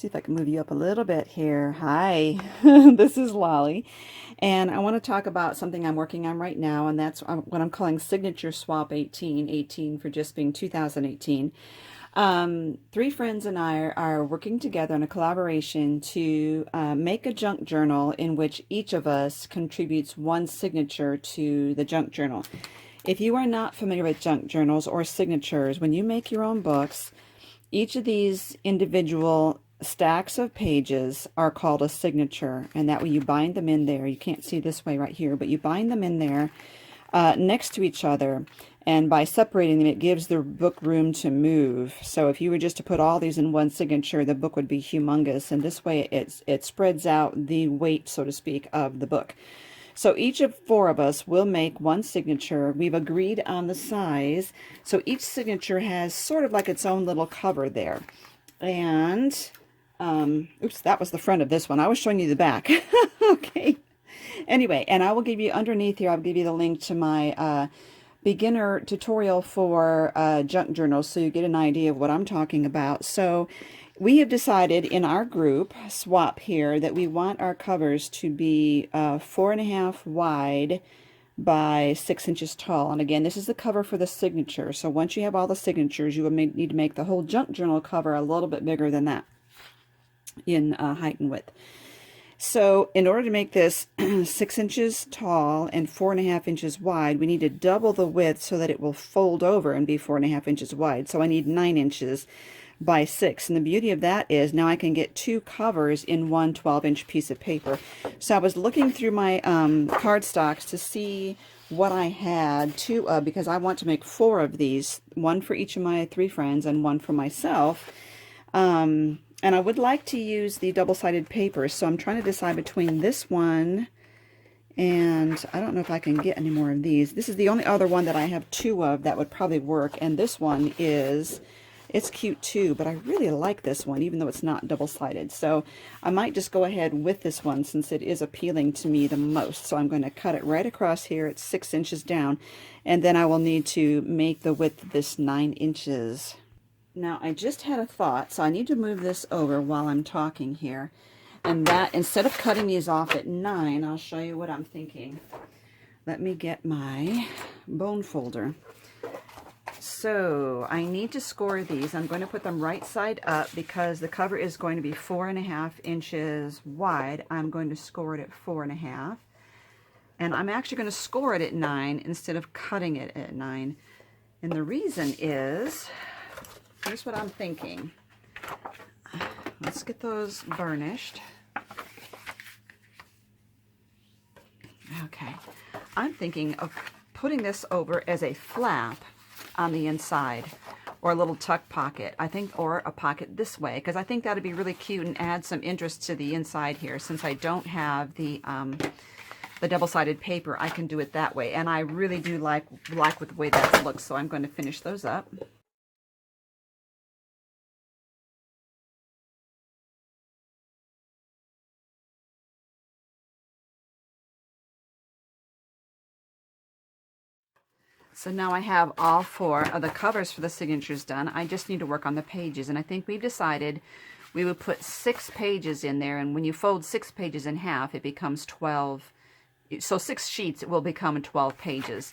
See if I can move you up a little bit here. Hi, this is Lolly, and I want to talk about something I'm working on right now, and that's what I'm calling SignatureSwap18, 18 for just being 2018. Three friends and I are working together in a collaboration to make a junk journal in which each of us contributes one signature to the junk journal. If you are not familiar with junk journals or signatures, when you make your own books, each of these individual stacks of pages are called a signature, and that way you bind them in there. You can't see this way right here, but you bind them in there next to each other, and by separating them it gives the book room to move. So if you were just to put all these in one signature, the book would be humongous, and this way it spreads out the weight, so to speak, of the book. So each of four of us will make one signature. We've agreed on the size, so each signature has sort of like its own little cover there. And oops, that was the front of this one. I was showing you the back. Okay. Anyway, and I will give you underneath here, I'll give you the link to my beginner tutorial for junk journals, so you get an idea of what I'm talking about. So we have decided in our group swap here that we want our covers to be 4.5 wide by 6 inches tall. And again, this is the cover for the signature. So once you have all the signatures, you will need to make the whole junk journal cover a little bit bigger than that in height and width. So in order to make this 6 inches tall and 4.5 inches wide, we need to double the width so that it will fold over and be 4.5 inches wide. So I need 9 inches by 6. And the beauty of that is now I can get two covers in one 12-inch piece of paper. So I was looking through my cardstocks to see what I had because I want to make 4 of these, one for each of my 3 friends and one for myself. And I would like to use the double-sided paper, so I'm trying to decide between this one and I don't know if I can get any more of these. This is the only other one that I have 2 of that would probably work, and this one it's cute too, but I really like this one even though it's not double-sided. So I might just go ahead with this one since it is appealing to me the most. So I'm going to cut it right across here. It's 6 inches down, and then I will need to make the width of this 9 inches. Now, I just had a thought, so I need to move this over while I'm talking here. And that, instead of cutting these off at 9, I'll show you what I'm thinking. Let me get my bone folder. So, I need to score these. I'm going to put them right side up because the cover is going to be 4.5 inches wide. I'm going to score it at 4.5. And I'm actually going to score it at 9 instead of cutting it at 9. And the reason is, here's what I'm thinking. Let's get those burnished. Okay. I'm thinking of putting this over as a flap on the inside, or a little tuck pocket, I think, or a pocket this way, because I think that'd be really cute and add some interest to the inside here. Since I don't have the double-sided paper, I can do it that way, and I really do like with the way that looks, so I'm going to finish those up. So now I have all 4 of the covers for the signatures done. I just need to work on the pages, and I think we've decided we would put 6 pages in there, and when you fold 6 pages in half, it becomes 12. So 6 sheets, it will become 12 pages.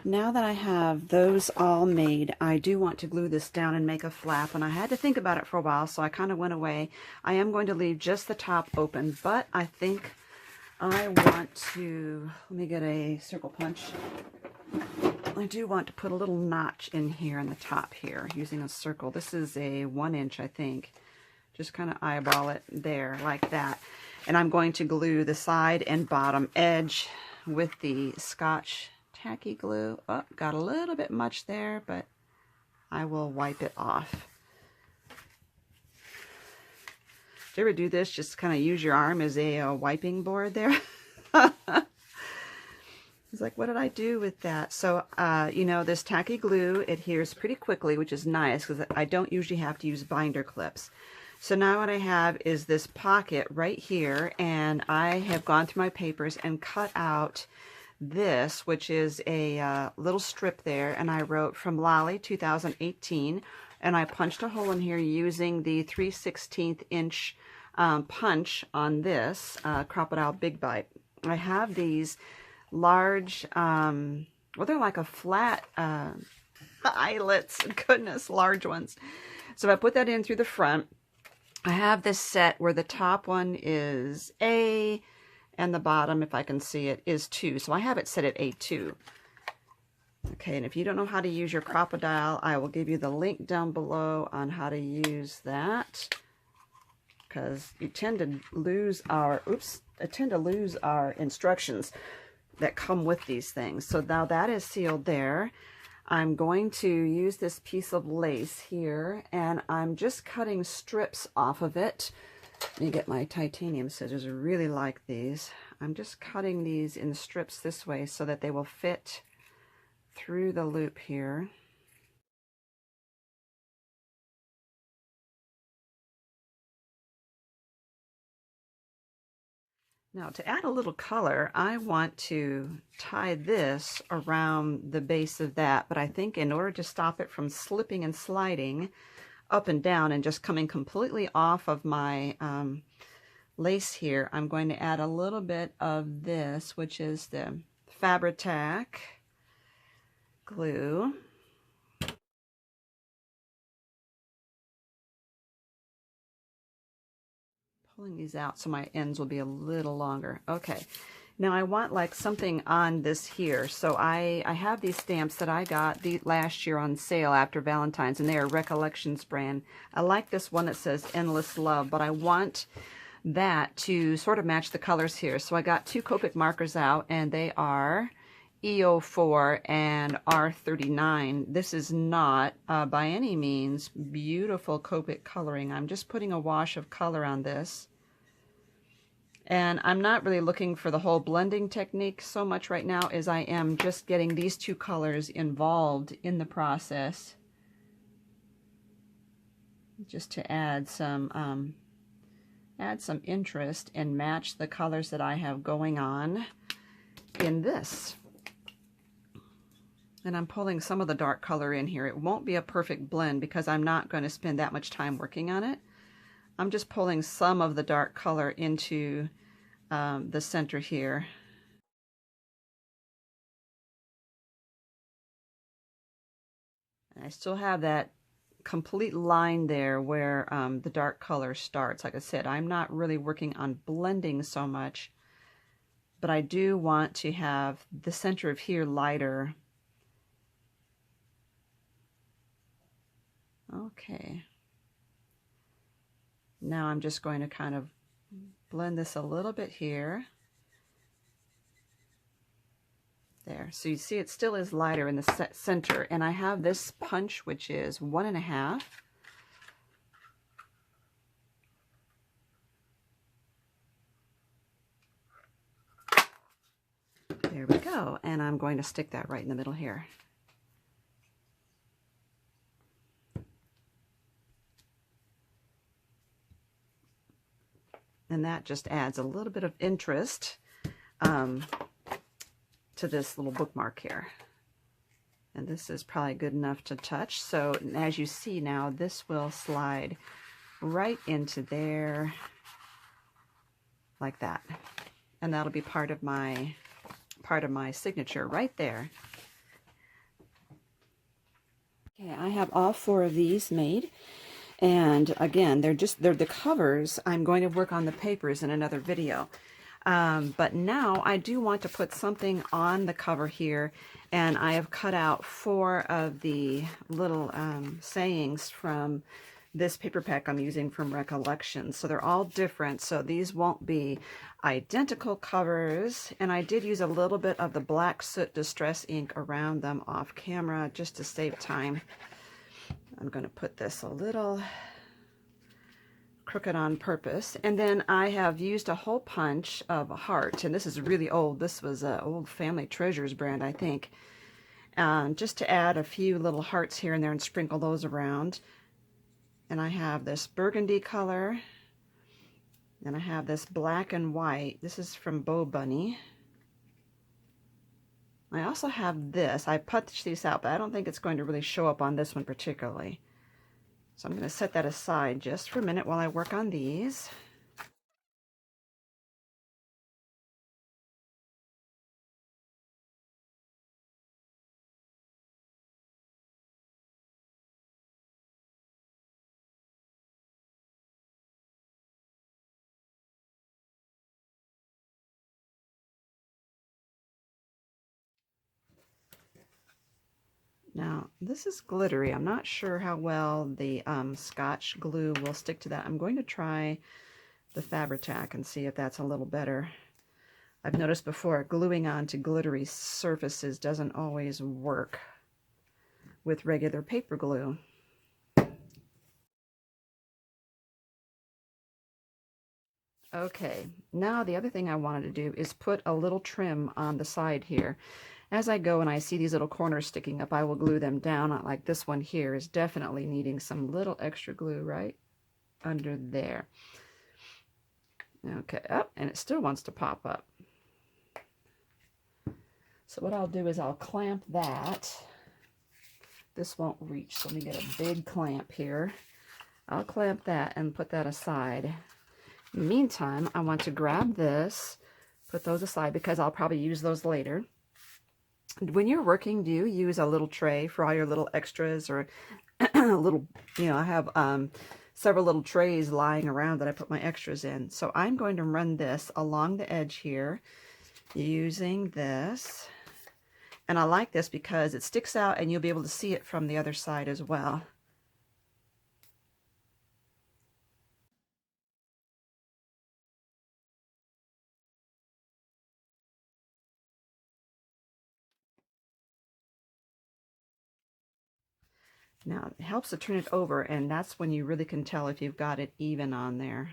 Now that I have those all made, I do want to glue this down and make a flap, and I had to think about it for a while, so I kind of went away. I am going to leave just the top open, but I think I want to, let me get a circle punch. I do want to put a little notch in here in the top here using a circle. This is a 1 inch, I think. Just kind of eyeball it there like that. And I'm going to glue the side and bottom edge with the Scotch tacky glue. Oh, got a little bit much there, but I will wipe it off. Did you ever do this? Just kind of use your arm as a wiping board there? It's like, what did I do with that? So, you know, this tacky glue adheres pretty quickly, which is nice because I don't usually have to use binder clips. So now what I have is this pocket right here, and I have gone through my papers and cut out this, which is a little strip there, and I wrote from Lolly 2018, and I punched a hole in here using the 3/16 inch punch on this Crop-A-Dile Big Bite. I have these large, well, they're like a flat eyelets, goodness, large ones. So I put that in through the front. I have this set where the top one is A and the bottom, if I can see it, is 2. So I have it set at A2. Okay, and if you don't know how to use your Crop-A-Dile, I will give you the link down below on how to use that, because you tend to lose our, instructions that come with these things. So now that is sealed there. I'm going to use this piece of lace here, and I'm just cutting strips off of it. Let me get my titanium scissors. I really like these. I'm just cutting these in strips this way so that they will fit through the loop here. Now, to add a little color, I want to tie this around the base of that, but I think in order to stop it from slipping and sliding up and down and just coming completely off of my lace here, I'm going to add a little bit of this, which is the Fabri-Tac glue. Pulling these out so my ends will be a little longer. Okay, now I want like something on this here. So I have these stamps that I got last year on sale after Valentine's, and they are Recollections brand. I like this one that says Endless Love, but I want that to sort of match the colors here. So I got 2 Copic markers out, and they are E04 and R39. This is not by any means beautiful Copic coloring. I'm just putting a wash of color on this. And I'm not really looking for the whole blending technique so much right now as I am just getting these 2 colors involved in the process, just to add some interest and match the colors that I have going on in this. And I'm pulling some of the dark color in here. It won't be a perfect blend because I'm not going to spend that much time working on it. I'm just pulling some of the dark color into the center here. And I still have that complete line there where the dark color starts. Like I said, I'm not really working on blending so much, but I do want to have the center of here lighter. Okay. Now I'm just going to kind of blend this a little bit here. There. So you see it still is lighter in the center. And I have this punch, which is 1.5. There we go. And I'm going to stick that right in the middle here. And that just adds a little bit of interest to this little bookmark here. And this is probably good enough to touch. So as you see now, this will slide right into there like that. And that'll be part of my signature right there. Okay, I have all 4 of these made. And again, they're the covers. I'm going to work on the papers in another video. But now I do want to put something on the cover here, and I have cut out 4 of the little sayings from this paper pack I'm using from Recollections. So they're all different, so these won't be identical covers. And I did use a little bit of the black soot distress ink around them off camera just to save time. I'm going to put this a little crooked on purpose. And then I have used a hole punch of a heart, and this is really old. This was an old Family Treasures brand, I think. Just to add a few little hearts here and there and sprinkle those around. And I have this burgundy color, and I have this black and white. This is from Bo Bunny. I also have this. I punched these out, but I don't think it's going to really show up on this one particularly. So I'm going to set that aside just for a minute while I work on these. Now, this is glittery. I'm not sure how well the Scotch glue will stick to that. I'm going to try the Fabri-Tac and see if that's a little better. I've noticed before, gluing onto glittery surfaces doesn't always work with regular paper glue. Okay, now the other thing I wanted to do is put a little trim on the side here. As I go and I see these little corners sticking up, I will glue them down. Like this one here is definitely needing some little extra glue right under there. Okay, up, and it still wants to pop up. So what I'll do is I'll clamp that. This won't reach, so let me get a big clamp here. I'll clamp that and put that aside. In the meantime, I want to grab this, put those aside because I'll probably use those later. When you're working, do you use a little tray for all your little extras, or a little, I have several little trays lying around that I put my extras in. So I'm going to run this along the edge here using this. And I like this because it sticks out and you'll be able to see it from the other side as well. Now, it helps to turn it over, and that's when you really can tell if you've got it even on there.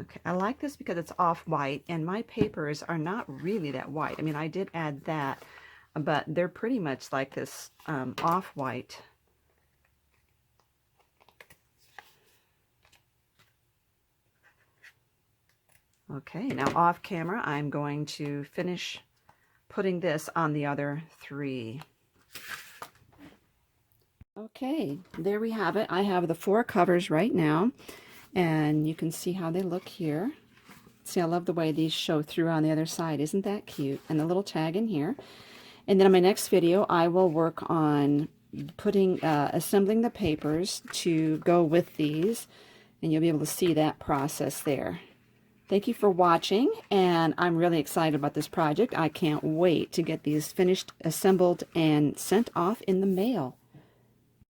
Okay, I like this because it's off-white, and my papers are not really that white. I mean, I did add that, but they're pretty much like this off-white. Okay, now off camera, I'm going to finish putting this on the other three. Okay, there we have it. I have the 4 covers right now, and you can see how they look here. See, I love the way these show through on the other side. Isn't that cute? And the little tag in here. And then in my next video, I will work on assembling the papers to go with these, and you'll be able to see that process there. Thank you for watching, and I'm really excited about this project. I can't wait to get these finished, assembled, and sent off in the mail.